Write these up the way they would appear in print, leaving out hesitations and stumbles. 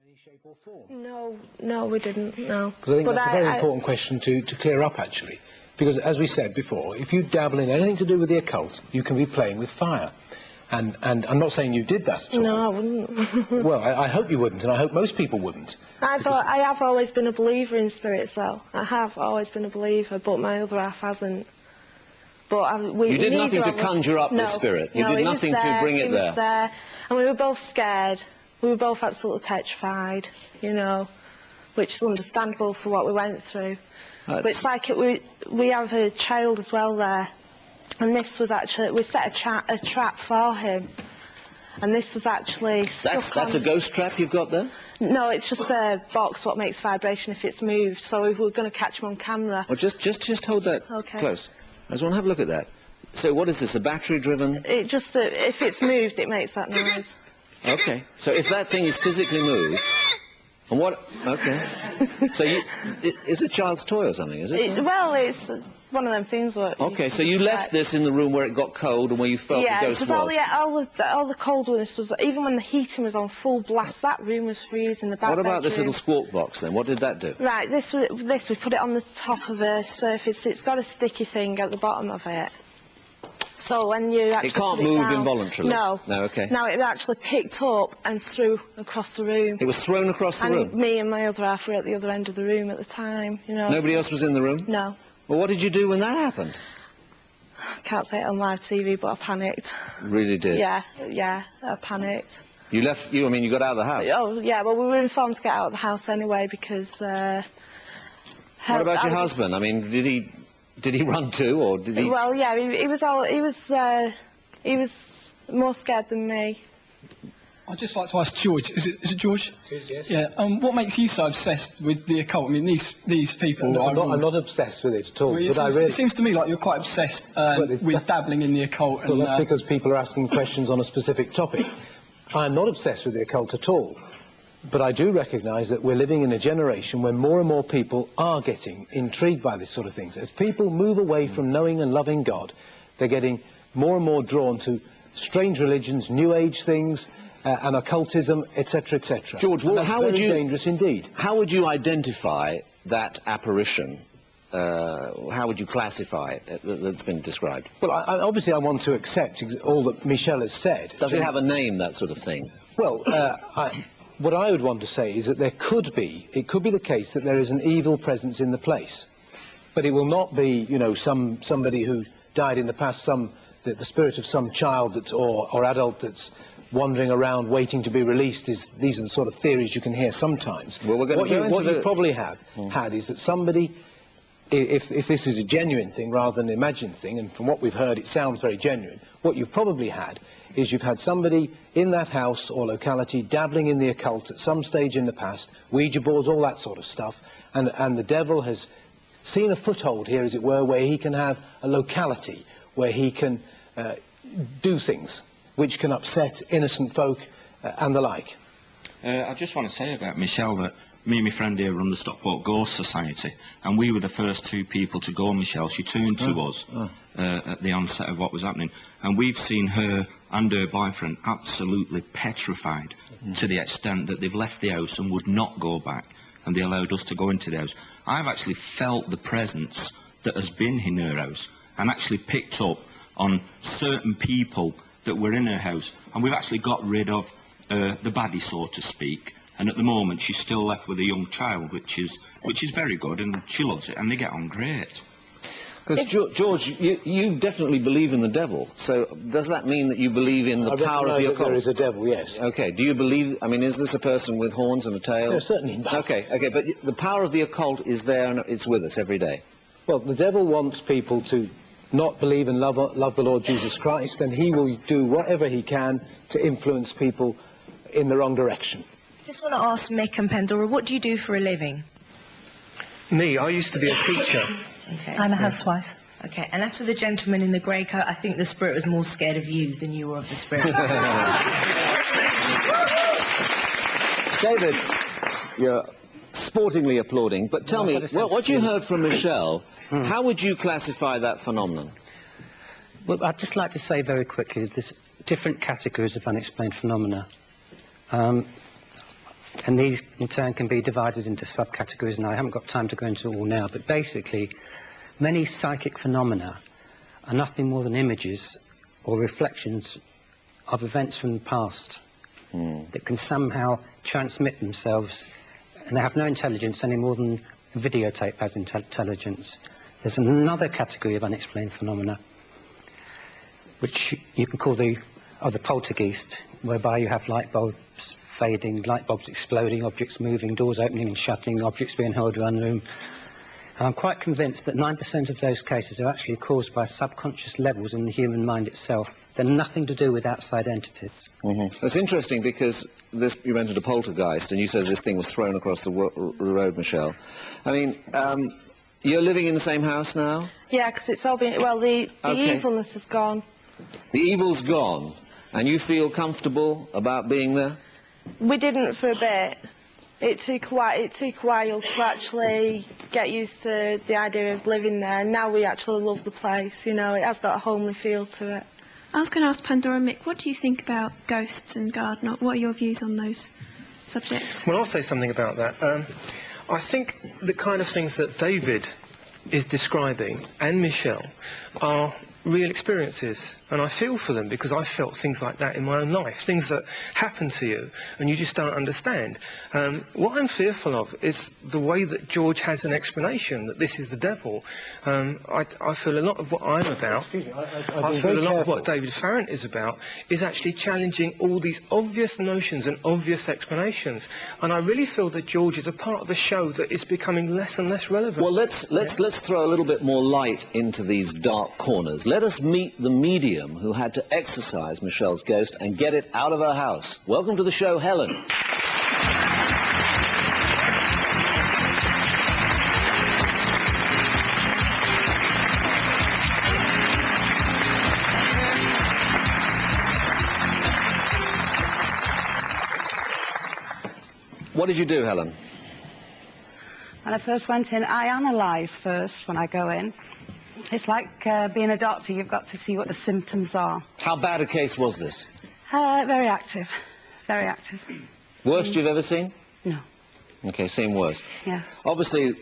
any shape or form? No, we didn't, no. Because I think that's a very important question to clear up, actually. Because, as we said before, if you dabble in anything to do with the occult, you can be playing with fire. And I'm not saying you did that at all. No, I wouldn't. Well, I hope you wouldn't, and I hope most people wouldn't. I have always been a believer in spirits, though. I have always been a believer, but my other half hasn't. But you did nothing to conjure up the spirit? You did nothing to bring it there? He was there, and we were both scared. We were both absolutely petrified, you know, which is understandable for what we went through. But it's like we have a child as well there. And this was actually, we set a trap for him. And this was actually... That's a ghost trap you've got there? No, it's just a box what makes vibration if it's moved. So we were going to catch him on camera. Well, just hold that close. I just want to have a look at that. So what is this, a battery-driven... It just, if it's moved, it makes that noise. Okay. So if that thing is physically moved... And what... Okay. So it's a child's toy or something, is it? Well, it's one of them things where... Okay, so you left this in the room where it got cold and where you felt the ghost was? Yeah, all the coldness was... Even when the heating was on full blast, that room was freezing. What about this little squawk box, then? What did that do? Right, this, we put it on the top of a surface. It's got a sticky thing at the bottom of it. So when you actually it can't move down, involuntarily? No. No, okay. No, it actually picked up and threw across the room. It was thrown across the room? And me and my other half were at the other end of the room at the time, you know. Nobody else was in the room? No. Well, what did you do when that happened? I can't say it on live TV, but I panicked. Really did? Yeah, I panicked. You left, I mean, you got out of the house? Oh, yeah, well, we were informed to get out of the house anyway because... what about your husband? I mean, did he run too, or did he... Well, yeah, he was more scared than me. I'd just like to ask George, is it George? It is, yes. Yeah, what makes you so obsessed with the occult? I mean, these people... No, I'm not obsessed with it at all. Well, it seems to me like you're quite obsessed with dabbling in the occult. Well, that's because people are asking questions on a specific topic. I'm not obsessed with the occult at all. But I do recognise that we're living in a generation where more and more people are getting intrigued by this sort of things. As people move away from knowing and loving God, they're getting more and more drawn to strange religions, New Age things, and occultism, etc., etc. George, well, how would you... dangerous indeed. How would you identify that apparition? How would you classify it that's been described? Well, obviously I want to accept all that Michelle has said. Does it have a name, that sort of thing? Well, what I would want to say is that it could be the case that there is an evil presence in the place. But it will not be, you know, somebody who died in the past, the spirit of some child or adult that's wandering around waiting to be released. These are the sort of theories you can hear sometimes. Well, what you probably had is that somebody, if this is a genuine thing rather than an imagined thing, and from what we've heard it sounds very genuine, what you've probably had is you've had somebody in that house or locality dabbling in the occult at some stage in the past, Ouija boards, all that sort of stuff, and the devil has seen a foothold here, as it were, where he can have a locality, where he can do things which can upset innocent folk and the like. I just want to say about Michelle that me and my friend here run the Stockport Ghost Society, and we were the first two people to go on Michelle. She turned to us at the onset of what was happening, and we've seen her and her boyfriend absolutely petrified to the extent that they've left the house and would not go back, and they allowed us to go into the house. I've actually felt the presence that has been in her house and actually picked up on certain people that were in her house, and we've actually got rid of the baddie, so to speak. And at the moment she's still left with a young child, which is very good, and she loves it, and they get on great. Because George, you definitely believe in the devil. So does that mean that you believe in the power of the occult? There is a devil, yes. Okay. Do you believe? I mean, is this a person with horns and a tail? No, certainly not. Okay. But the power of the occult is there, and it's with us every day. Well, the devil wants people to not believe and love the Lord Jesus Christ, and he will do whatever he can to influence people in the wrong direction. I just want to ask Mick and Pandora, what do you do for a living? Me, I used to be a teacher. Okay. I'm a housewife. Okay, and as for the gentleman in the grey coat, I think the spirit was more scared of you than you were of the spirit. David, you're sportingly applauding, but tell me, what you heard from Michelle, how would you classify that phenomenon? Well, I'd just like to say very quickly, there's different categories of unexplained phenomena. And these, in turn, can be divided into subcategories, and I haven't got time to go into it all now, but basically, many psychic phenomena are nothing more than images or reflections of events from the past that can somehow transmit themselves, and they have no intelligence any more than a videotape has intelligence. There's another category of unexplained phenomena, which you can call the poltergeist, whereby you have light bulbs fading, light bulbs exploding, objects moving, doors opening and shutting, objects being held around the room. And I'm quite convinced that 9% of those cases are actually caused by subconscious levels in the human mind itself. They're nothing to do with outside entities. That's interesting, because you mentioned a poltergeist, and you said this thing was thrown across the road, Michelle. I mean, you're living in the same house now? Yeah, because it's all been... Well, the evilness is gone. The evil's gone, and you feel comfortable about being there? We didn't for a bit. It took a while to actually get used to the idea of living there. Now we actually love the place, you know, it has got a homely feel to it. I was going to ask Pandora and Mick, what do you think about ghosts and garden? What are your views on those subjects? Well, I'll say something about that. I think the kind of things that David is describing, and Michelle, are real experiences, and I feel for them, because I felt things like that in my own life, things that happen to you and you just don't understand. What I'm fearful of is the way that George has an explanation that this is the devil. I feel a lot of what I'm about, I feel a lot of what David Farrant is about, is actually challenging all these obvious notions and obvious explanations, and I really feel that George is a part of a show that is becoming less and less relevant. Well, let's throw a little bit more light into these dark corners. Let us meet the medium who had to exorcise Michelle's ghost and get it out of her house. Welcome to the show, Helen. What did you do, Helen? When I first went in, I analyse first when I go in. It's like being a doctor, you've got to see what the symptoms are. How bad a case was this? Very active, very active. Worst you've ever seen? No. Okay, seen worse. Yeah. Obviously,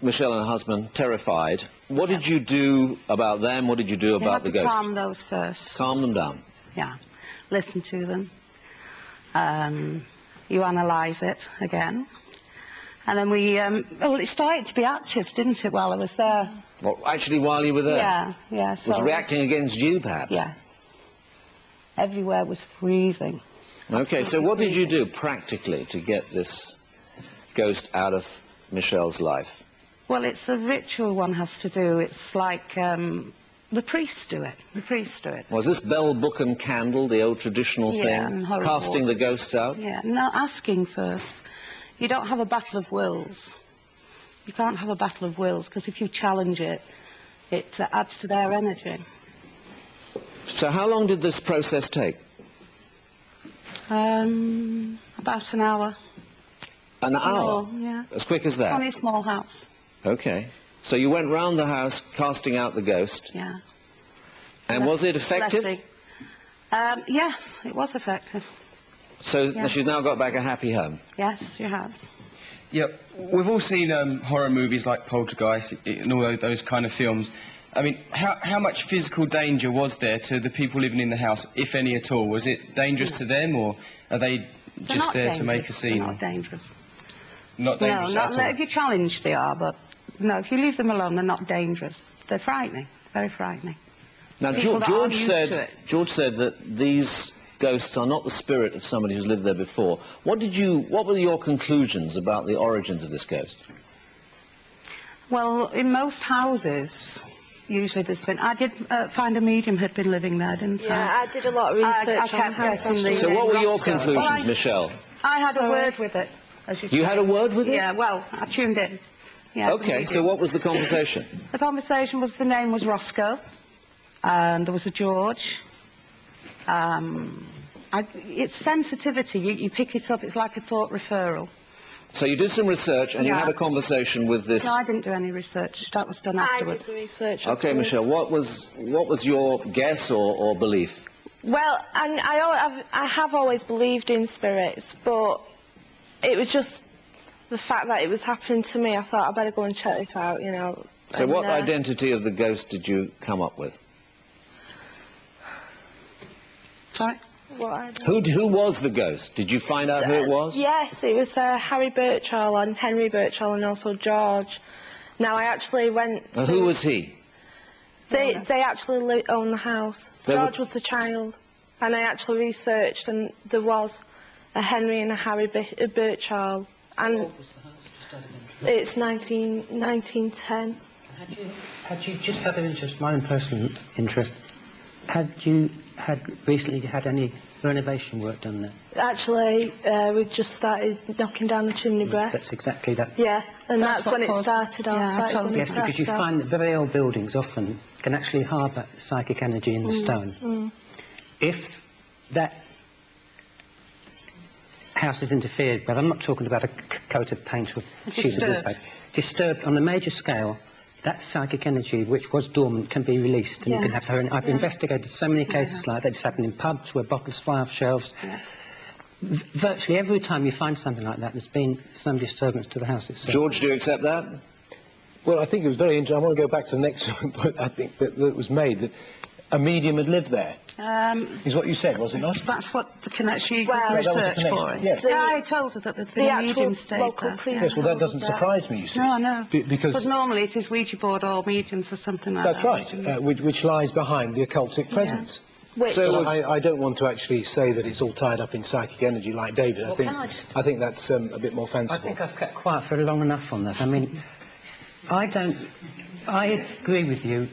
Michelle and her husband, terrified. What did you do about them? What did you do about the ghost? Calm those first. Calm them down. Yeah. Listen to them. You analyse it again. And then well, it started to be active, didn't it, while I was there? Well, actually, while you were there? Yeah, yeah. So, was reacting against you, perhaps? Yeah. Everywhere was freezing. Okay, so what did you do practically to get this ghost out of Michelle's life? Well, it's a ritual one has to do. It's like the priests do it. The priests do it. Was this bell, book and candle, the old traditional thing? Casting the ghosts out? Yeah, no, asking first. You don't have a battle of wills. You can't have a battle of wills, because if you challenge it, it adds to their energy. So how long did this process take? About an hour. An hour? Oh, yeah. As quick as that? It's only a small house. Okay. So you went round the house casting out the ghost? Yeah. And was it effective? Yes, it was effective. So she's now got back a happy home? Yes, she has. Yeah, we've all seen horror movies like Poltergeist and all those kind of films. I mean, how much physical danger was there to the people living in the house, if any at all? Was it dangerous to them, or are they just there to make a scene? They're not dangerous. Not dangerous at all? If you challenge, they are, but no, if you leave them alone, they're not dangerous. They're frightening, very frightening. Now, George said that these ghosts are not the spirit of somebody who's lived there before. What were your conclusions about the origins of this ghost? Well, in most houses, usually there's been... I did find a medium had been living there, didn't I? Yeah, I did a lot of research on the So what were your conclusions, Michelle? I had a word with it, as you say. You had a word with it? Yeah, well, I tuned in. Yeah, okay, so what was the conversation? The conversation was, the name was Roscoe, and there was a George. It's sensitivity. You pick it up. It's like a thought referral. So you did some research and you had a conversation with this... No, I didn't do any research. That was done afterwards. I did the research afterwards. Okay, Michelle, what was your guess or belief? Well, and I have always believed in spirits, but it was just the fact that it was happening to me. I thought I better go and check this out, you know. So what identity of the ghost did you come up with? Sorry? Who was the ghost? Did you find out who it was? Yes, it was Harry Birchall and Henry Birchall and also George. Now, I actually went to... Who was he? They actually owned the house. George was the child. And I actually researched, and there was a Henry and a Harry Birchall. And it's 1910. Had you just had an interest, my own personal interest, had you recently had any renovation work done there? Actually, we just started knocking down the chimney breast. That's exactly that. Yeah, and that's when it started off. Yeah, yes, because you find that very old buildings often can actually harbour psychic energy in the stone. If that house is interfered with, I'm not talking about a coat of paint or sheet of wood paint, disturbed on a major scale, that psychic energy, which was dormant, can be released, and you can have her. I've investigated so many cases like that. It's happened in pubs where bottles fly off shelves. Virtually every time you find something like that, there's been some disturbance to the house itself. George, do you accept that? Well, I think it was very interesting. I want to go back to the next point I think that was made, that a medium had lived there. Is what you said, was it not? That's what the connection research for. Yes. I told her that there'd been a medium stayed there. Yes, well, that doesn't surprise me, you see. No. Because normally it is Ouija board or mediums or something like that. That's right, which lies behind the occultic presence. So I don't want to actually say that it's all tied up in psychic energy like David. I think that's a bit more fanciful. I think I've kept quiet for long enough on that. I mean, I agree with you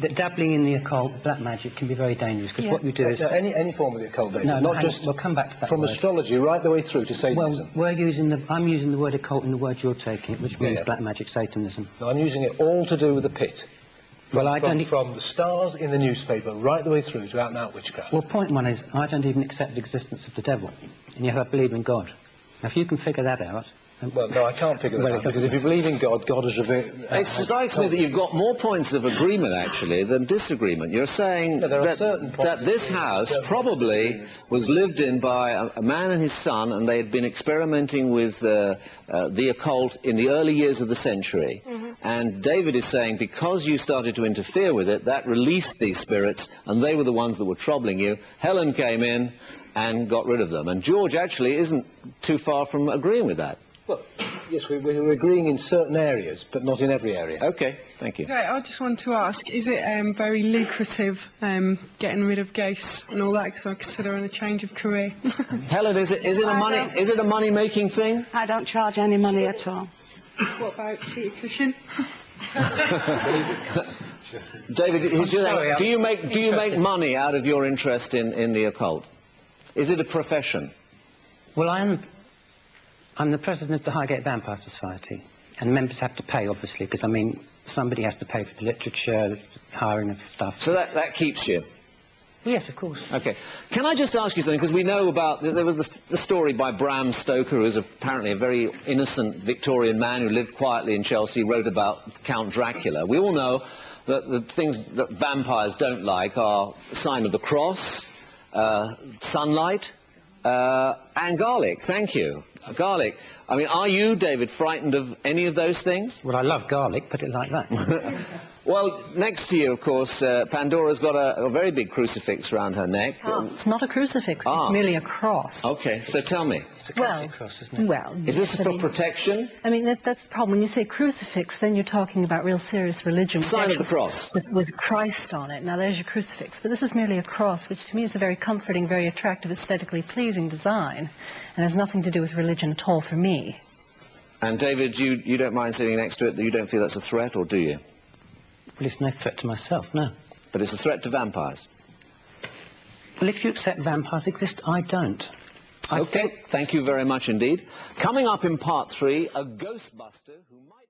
that dabbling in the occult, black magic, can be very dangerous, because what you do is... any form of the occult, David, not just... We'll come back to that from word. Astrology right the way through to Satanism. Well, I'm using the word occult in the word you're taking, which means black magic, Satanism. No, I'm using it all to do with the pit. From the stars in the newspaper right the way through to out-and-out witchcraft. Well, point one is, I don't even accept the existence of the devil, and yet I believe in God. Now, if you can figure that out... Well, no, I can't figure that out, because if you believe in God, God has revealed... It strikes me that you've got more points of agreement, actually, than disagreement. You're saying that this house probably was lived in by a man and his son, and they had been experimenting with the occult in the early years of the century. And David is saying, because you started to interfere with it, that released these spirits, and they were the ones that were troubling you. Helen came in and got rid of them. And George actually isn't too far from agreeing with that. Well, yes, we're agreeing in certain areas, but not in every area. OK, thank you. Okay, I just want to ask, is it very lucrative getting rid of ghosts and all that, because I'm considering a change of career? Helen, is it a money-making thing? I don't charge any money at all. What about Peter Cushing? David, do you make money out of your interest in the occult? Is it a profession? Well, I'm the president of the Highgate Vampire Society, and members have to pay, obviously, because, I mean, somebody has to pay for the literature, the hiring of stuff. So that keeps you? Yes, of course. OK. Can I just ask you something, because we know about... There was the story by Bram Stoker, who was apparently a very innocent Victorian man who lived quietly in Chelsea, wrote about Count Dracula. We all know that the things that vampires don't like are the sign of the cross, sunlight, and garlic. Thank you. Garlic. I mean, are you, David, frightened of any of those things? Well, I love garlic, put it like that. Well, next to you, of course, Pandora's got a very big crucifix around her neck. Oh, it's not a crucifix, it's merely a cross. OK, so tell me. It's a Catholic cross, isn't it? Well, is this for protection? I mean, that's the problem. When you say crucifix, then you're talking about real serious religion. Sign of the cross. With Christ on it. Now, there's your crucifix. But this is merely a cross, which to me is a very comforting, very attractive, aesthetically pleasing design, and has nothing to do with religion at all for me. And, David, you don't mind sitting next to it? You don't feel that's a threat, or do you? Well, it's no threat to myself, no. But it's a threat to vampires? Well, if you accept vampires exist, I don't. OK, thank you very much indeed. Coming up in part 3, a Ghostbuster who might...